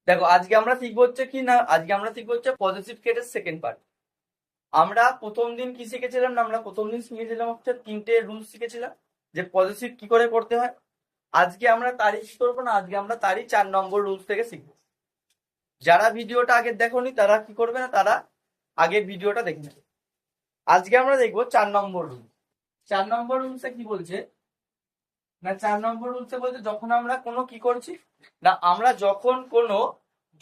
দেখো আজকে আমরা শিখবো হচ্ছে কি না, আজকে আমরা শিখবো হচ্ছে পজিটিভ কেসের সেকেন্ড পার্ট। আমরা প্রথম দিন কি শিখেছিলাম না, আমরা প্রথম দিন শিখেছিলাম হচ্ছে তিনটে রুলস শিখেছিলাম যে পজিটিভ কি করে করতে হয়। আজকে আমরা তারই কি করবো না, আজকে আমরা তারই 4 নম্বর রুলস থেকে শিখবো। যারা ভিডিওটা আগে দেখোনি তারা কি করবে না, তারা আগের ভিডিওটা দেখে নেবে। আজকে আমরা দেখবো 4 নম্বর রুল। 4 নম্বর রুলসে কি বলছে না, 4 নম্বর রুলসে বলছে যখন আমরা কোনো কি করছি না, আমরা যখন কোনো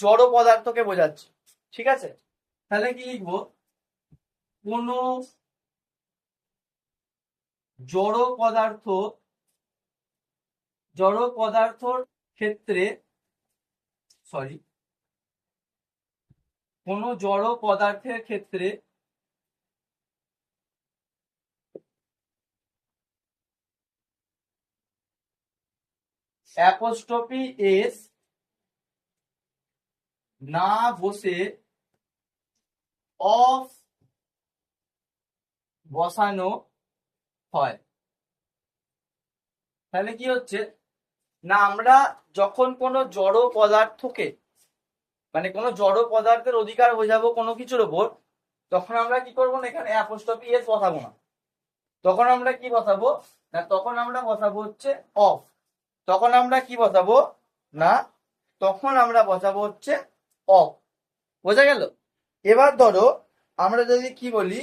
জড় পদার্থকে বোঝাচ্ছি, ঠিক আছে, তাহলে কি লিখবো, কোনো জড় পদার্থ, জড় পদার্থর ক্ষেত্রে, সরি, কোনো জড় পদার্থের ক্ষেত্রে অ্যাপোস্ট্রফি এস না বসে অফ বসানো হয়। তাহলে কি হচ্ছে না, আমরা যখন কোনো জড় পদার্থকে, মানে কোনো জড় পদার্থের অধিকার বোঝাবো কোনো কিছুর ওপর, তখন আমরা কি করবো না, এখানে অ্যাপোস্ট্রফি এস বসাবো না। তখন আমরা কি বসাবো না, তখন আমরা বসাবো হচ্ছে অফ। তখন আমরা কি বসাবো না, তখন আমরা বসাবো হচ্ছে অফ। বোঝা গেল? এবার ধরো আমরা যদি কি বলি,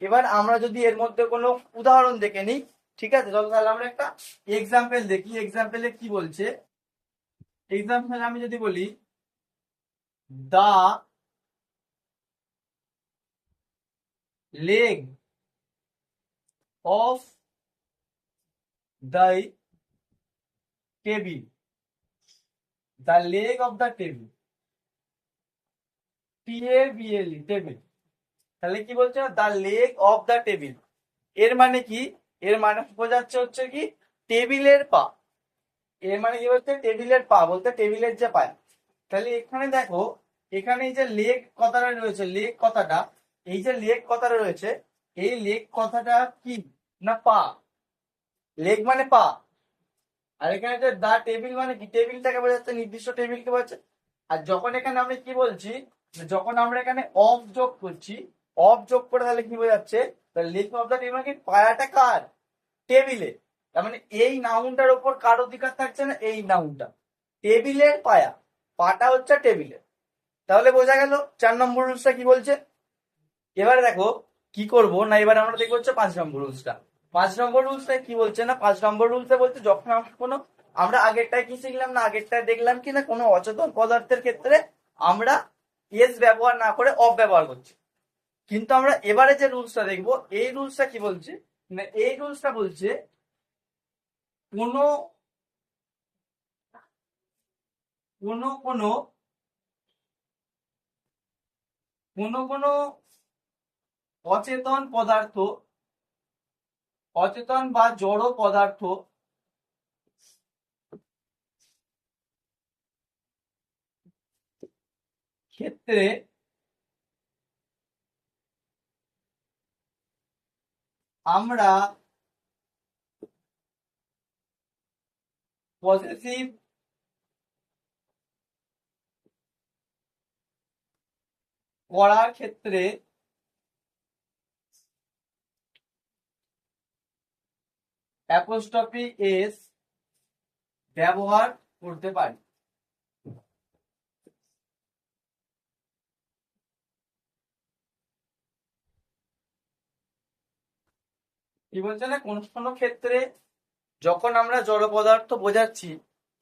এবার আমরা যদি এর মধ্যে কোনো উদাহরণ দেখে নিই, ঠিক আছে, চলো তাহলে আমরা একটা এক্সাম্পল দেখি। এক্সাম্পলে কি বলছে, এক্সাম্পল আমি যদি বলি the leg of the table, the leg of the table, table, table. তাহলে কি বলছে, the leg of the table. এর মানে কি, এর মানে বোঝাচ্ছে হচ্ছে কি টেবিলের পা। এর মানে কি বলছে, টেবিলের পা বলতে টেবিলের যে পায়া। তাহলে এখানে দেখো, এখানে এই যে লেগ কথাটা রয়েছে, লেগ কথাটা, এই যে লেগ কথাটা রয়েছে, এই লেগ কথাটা কি না পা। লেগ মানে পা। আর এখানে যে দা টেবিল মানে কি, টেবিলটাকে বোঝাচ্ছে, নির্দিষ্ট টেবিলকে বোঝাচ্ছে। আর যখন এখানে আমি কি বলছি, যখন আমরা এখানে অফ যোগ করছি, অফ যোগ করে তাহলে কি বোঝাচ্ছে, লেগ অফ দা টেবিল মানে কি পায়াটা কার, টেবিলে। তার মানে এই নাউনটার উপর কার অধিকার থাকছে না, এই নাউনটা, টেবিলের পায়া, পাটা হচ্ছে টেবিলের। তাহলে বোঝা গেল 4 নম্বর রুলসটা কি বলছে। এবারে দেখো কি করব না, এবার আমরা দেখবো হচ্ছে 5 নম্বর রুলসটা। 5 নম্বর রুলসটা কি বলছে না, 5 নম্বর রুলসে বলছে যখন আমরা কোনো, আমরা আগেরটায় কি শিখলাম না, আগেরটায় দেখলাম কি না, কোনো অচেতন পদার্থের ক্ষেত্রে আমরা এস ব্যবহার না করে অফ ব্যবহার করছি। কিন্তু আমরা এবারে যে রুলসটা দেখবো, এই রুলসটা কি বলছে না, এই রুলসটা বলছে কোনো কোনো কোনো কোনো কোনো অচেতন পদার্থ, অচেতন বা জড় পদার্থ ক্ষেত্রে আমরা পজিটিভ করার ক্ষেত্রে অ্যাপোস্ট্রফি এস ব্যবহার করতে পারি। কি বলছে না, কোন কোন ক্ষেত্রে যখন আমরা জড় পদার্থ বোঝাচ্ছি,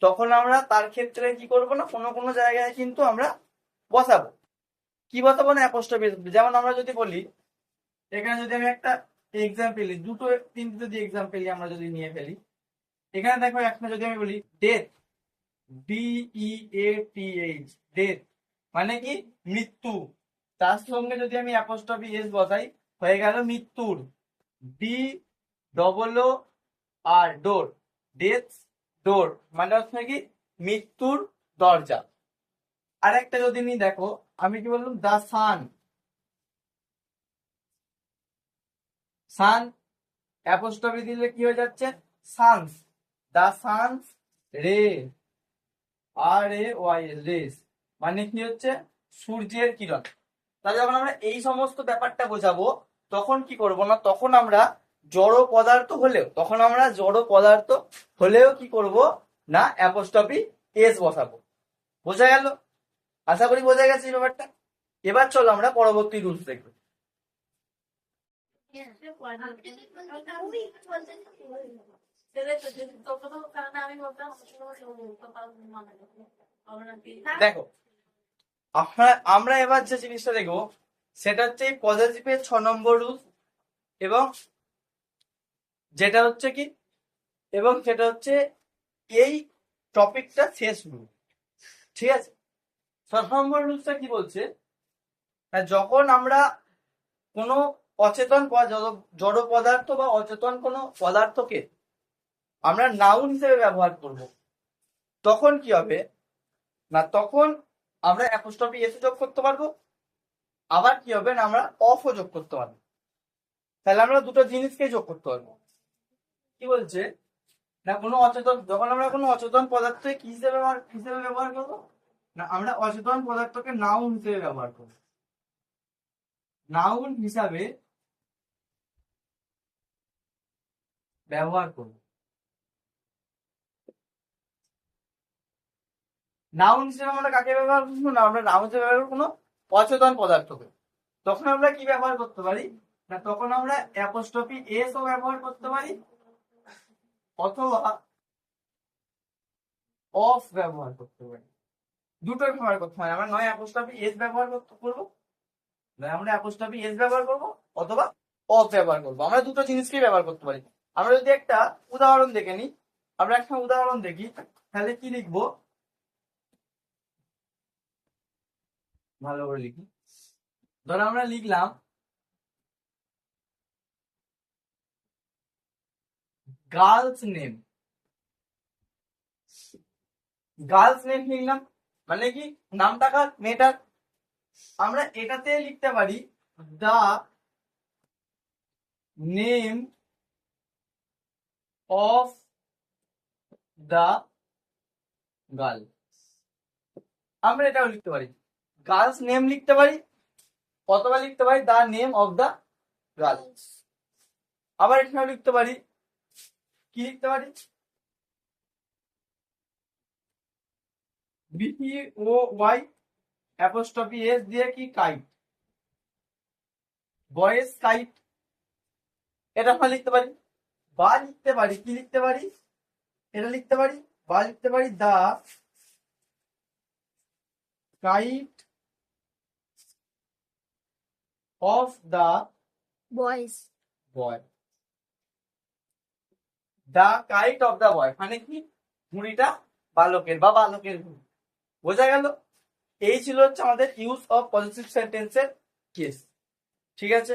তখন আমরা তার ক্ষেত্রে কি করব না, কোনো কোনো জায়গায় কিন্তু আমরা বসাবো। কি বসাবো না, অ্যাপোস্ট্রফি। যেমন আমরা যদি বলি, এখানে যদি আমি একটা এক্সাম্পল, দুটো তিনটে যদি এক্সাম্পল আমরা যদি নিয়ে ফেলি, এখানে দেখো একটা যদি আমি বলি ডেথ, DEATH, ডেথ মানে কি মৃত্যু। তার সঙ্গে যদি আমি অ্যাপোস্ট্রফি এস বসাই, হয়ে গেল মৃত্যুর, DOOR, ডোর, ডেথ ডোর মানে হচ্ছে কি মৃত্যুর দরজা। আর একটা যদি নি দেখো, আমি কি বললাম, দা সান, সান অ্যাপোস্ট্রফি দিলে কি হয়ে যাচ্ছে, সানস, দা সানস রে, RAYS, রেস মানে কি হচ্ছে সূর্যের কিরণ। তাহলে যখন আমরা এই সমস্ত ব্যাপারটা বোঝাবো তখন কি করব না, তখন আমরা জড় পদার্থ হলেও কি করব না অ্যাপোস্ট্রফি এস বসাবো। বোঝা গেল? আশা করি বোঝা গেছে এই ব্যাপারটা। এবার চলো আমরা পরবর্তী রুলস দেখব। দেখো আমরা এবার যে জিনিসটা দেখবো সেটা হচ্ছে এই পজিটিভের 6 নম্বর রুল, এবং যেটা হচ্ছে কি সেটা হচ্ছে এই টপিকটা শেষ রুল। ঠিক আছে, 6 নম্বর রুলসটা কি বলছে, যখন আমরা কোনো অচেতন জড় পদার্থ বা অচেতন কোনো পদার্থকে আমরা নাউন হিসেবে ব্যবহার করব, তখন কি হবে না, তখন আমরা অ্যাপোস্ট্রফি এস যোগ করতে পারবো, আবার কি হবে না আমরা অফও যোগ করতে পারবো। তাহলে আমরা দুটো জিনিসকেই যোগ করতে পারবো। কি বলছে না, যখন আমরা কোনো অচেতন পদার্থকে কি হিসেবে ব্যবহার করবো না, আমরা অচেতন পদার্থকে নাউন হিসেবে ব্যবহার করবো। নাউন হিসাবে ব্যবহার করবো। নাউন হিসেবে আমরা কাকে ব্যবহার করবো না, আমরা নাউন হিসেবে ব্যবহার করবো কোনো অচেতন পদার্থকে। তখন আমরা কি ব্যবহার করতে পারি না, তখন আমরা অ্যাপোস্ট্রফি এস ও ব্যবহার করতে পারি, অথবা অফ ব্যবহার করতে পারি। দুটোই ব্যবহার করতে পারি। আমরা নয় অ্যাপোস্ট্রফি এস ব্যবহার করবো, নয় আমরা অ্যাপোস্ট্রফি এস ব্যবহার করবো, অথবা অফ ব্যবহার করবো। আমরা দুটো জিনিসকেই ব্যবহার করতে পারি। আমরা যদি একটা উদাহরণ দেখে নিই, আমরা একটা উদাহরণ দেখি, তাহলে কি লিখবো, ভালো করে লিখি। ধরো আমরা লিখলাম গার্লস নেম। গার্লস নেম লিখলাম, মানে কি নামটা কার, মেয়েটার। আমরা এটাতে লিখতে পারি the name of the girl. আমরা এটাও লিখতে পারি, গার্লস নেম লিখতে পারি, অথবা লিখতে পারি the name of the girl. আবার এখানেও লিখতে পারি, কি লিখতে পারি, BOY অ্যাপোস্ট্রফি এস দিয়ে কি কাইট, বয়েস কাইট। এটা আমরা লিখতে পারি। বা লিখতে পারি, কি লিখতে পারি, এটা লিখতে পারি, বা লিখতে পারি the kite of the boys boy. The kite of the boy মানে কি ঘুড়িটা বালকের বা বালকের ঘুড়ি। বোঝা গেল? এই ছিল হচ্ছে আমাদের ইউজ অফ পজিটিভ সেন্টেন্সের কেস। ঠিক আছে।